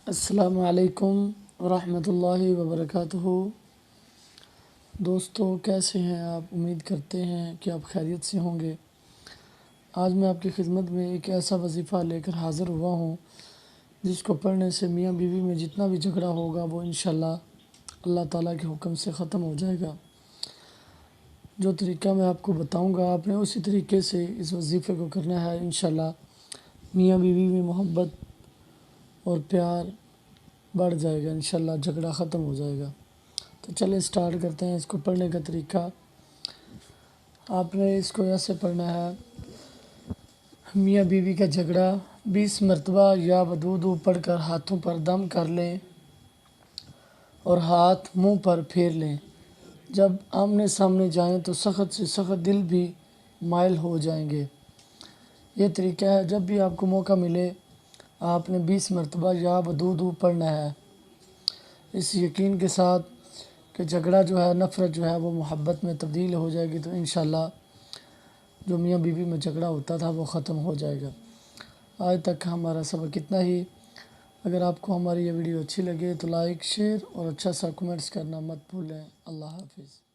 السلام علیکم ورحمۃ اللہ وبرکاتہ۔ دوستو کیسے ہیں آپ؟ امید کرتے ہیں کہ آپ خیریت سے ہوں گے۔ آج میں آپ کی خدمت میں ایک ایسا وظیفہ لے کر حاضر ہوا ہوں جس کو پڑھنے سے میاں بیوی میں جتنا بھی جھگڑا ہوگا وہ انشاءاللہ اللہ تعالیٰ کے حکم سے ختم ہو جائے گا۔ جو طریقہ میں آپ کو بتاؤں گا آپ نے اسی طریقے سے اس وظیفے کو کرنا ہے، انشاءاللہ میاں بیوی میں محبت اور پیار بڑھ جائے گا، انشاءاللہ جھگڑا ختم ہو جائے گا۔ تو چلیں سٹارٹ کرتے ہیں۔ اس کو پڑھنے کا طریقہ آپ نے اس کو ایسے پڑھنا ہے: میاں بیوی کا جھگڑا 20 مرتبہ یا ودودو پڑھ کر ہاتھوں پر دم کر لیں اور ہاتھ منہ پر پھیر لیں۔ جب آمنے سامنے جائیں تو سخت سے سخت دل بھی مائل ہو جائیں گے۔ یہ طریقہ ہے، جب بھی آپ کو موقع ملے آپ نے 20 مرتبہ یا ودودو پڑھنا ہے، اس یقین کے ساتھ کہ جھگڑا جو ہے، نفرت جو ہے وہ محبت میں تبدیل ہو جائے گی، تو انشاءاللہ جو میاں بیوی میں جھگڑا ہوتا تھا وہ ختم ہو جائے گا۔ آج تک ہمارا سبق اتنا ہی۔ اگر آپ کو ہماری یہ ویڈیو اچھی لگے تو لائک، شیئر اور اچھا سا کمنٹس کرنا مت بھولیں۔ اللہ حافظ۔